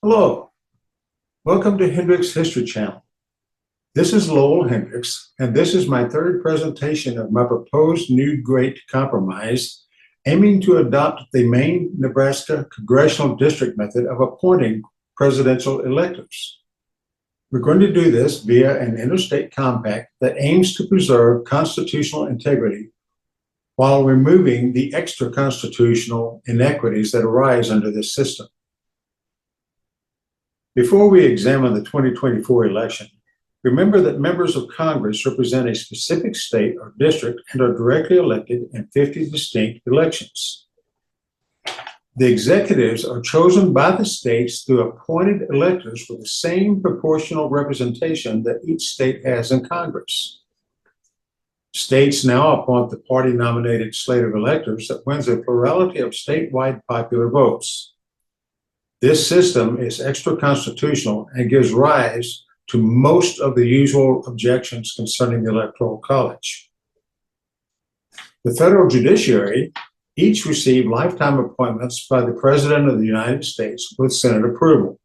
Hello, welcome to Hendricks History Channel. This is Lowell Hendricks, and this is my third presentation of my proposed new Great Compromise, aiming to adopt the Maine-Nebraska Congressional District method of appointing presidential electors. We're going to do this via an interstate compact that aims to preserve constitutional integrity while removing the extra-constitutional inequities that arise under this system. Before we examine the 2024 election, remember that members of Congress represent a specific state or district and are directly elected in 50 distinct elections. The executives are chosen by the states through appointed electors with the same proportional representation that each state has in Congress. States now appoint the party-nominated slate of electors that wins a plurality of statewide popular votes. This system is extra-constitutional and gives rise to most of the usual objections concerning the Electoral College. The federal judiciary each receive lifetime appointments by the President of the United States with Senate approval.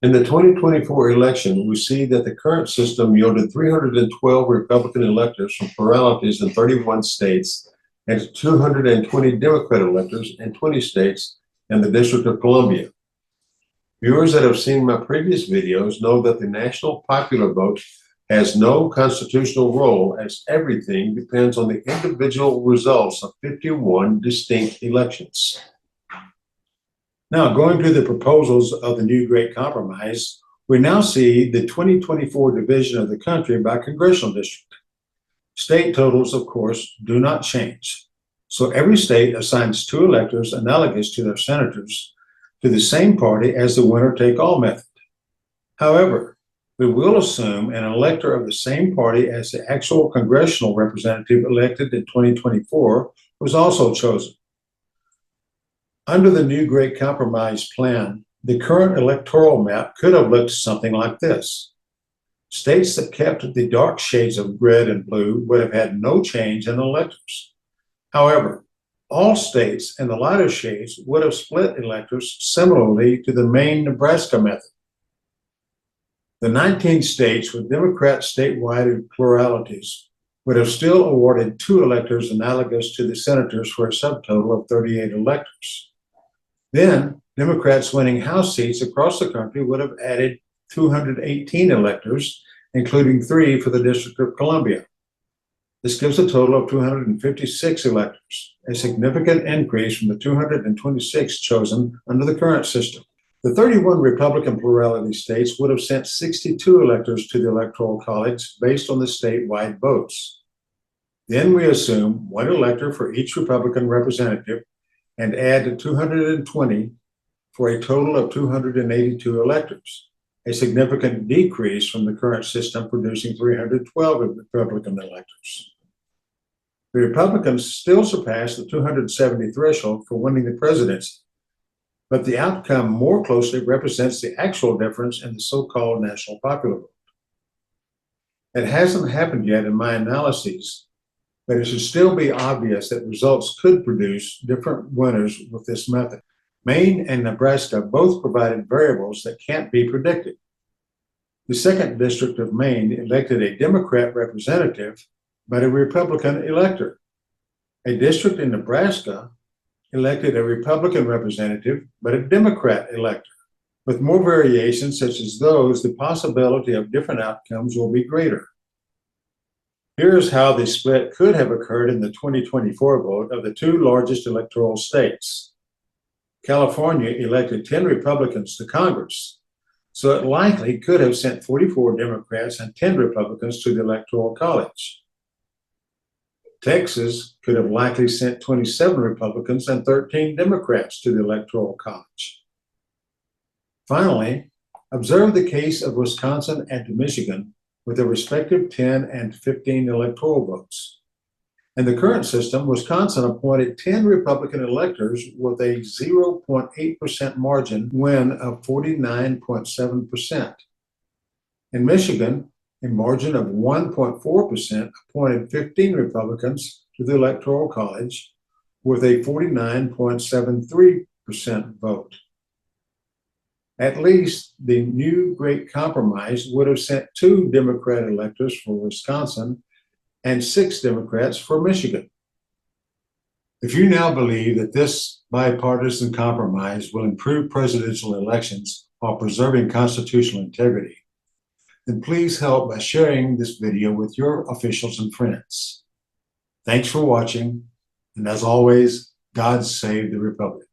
In the 2024 election, we see that the current system yielded 312 Republican electors from pluralities in 31 states and 220 Democrat electors in 20 states and the District of Columbia. Viewers that have seen my previous videos know that the national popular vote has no constitutional role, as everything depends on the individual results of 51 distinct elections. Now, going to the proposals of the new Great Compromise, we now see the 2024 division of the country by congressional district. State totals, of course, do not change. So every state assigns 2 electors analogous to their senators to the same party as the winner-take-all method. However, we will assume an elector of the same party as the actual congressional representative elected in 2024 was also chosen. Under the new Great Compromise plan, the current electoral map could have looked something like this. States that kept the dark shades of red and blue would have had no change in electors. However, all states in the lighter shades would have split electors similarly to the Maine-Nebraska method. The 19 states with Democrat statewide pluralities would have still awarded 2 electors analogous to the senators for a subtotal of 38 electors. Then, Democrats winning House seats across the country would have added 218 electors, including 3 for the District of Columbia. This gives a total of 256 electors, a significant increase from the 226 chosen under the current system. The 31 Republican plurality states would have sent 62 electors to the Electoral College based on the statewide votes. Then we assume 1 elector for each Republican representative and add 220 for a total of 282 electors, a significant decrease from the current system producing 312 Republican electors. The Republicans still surpassed the 270 threshold for winning the presidency, but the outcome more closely represents the actual difference in the so-called national popular vote. It hasn't happened yet in my analyses, but it should still be obvious that results could produce different winners with this method. Maine and Nebraska both provided variables that can't be predicted. The 2nd District of Maine elected a Democrat representative, but a Republican elector. A district in Nebraska elected a Republican representative, but a Democrat elector. With more variations such as those, the possibility of different outcomes will be greater. Here's how the split could have occurred in the 2024 vote of the 2 largest electoral states. California elected 10 Republicans to Congress, so it likely could have sent 44 Democrats and 10 Republicans to the Electoral College. Texas could have likely sent 27 Republicans and 13 Democrats to the Electoral College. Finally, observe the case of Wisconsin and Michigan with their respective 10 and 15 electoral votes. In the current system, Wisconsin appointed 10 Republican electors with a 0.8% margin win of 49.7%. In Michigan, a margin of 1.4% appointed 15 Republicans to the Electoral College with a 49.73% vote. At least the new Great Compromise would have sent 2 Democrat electors for Wisconsin and 6 Democrats for Michigan. If you now believe that this bipartisan compromise will improve presidential elections while preserving constitutional integrity, then please help by sharing this video with your officials and friends. Thanks for watching, and as always, God save the Republic.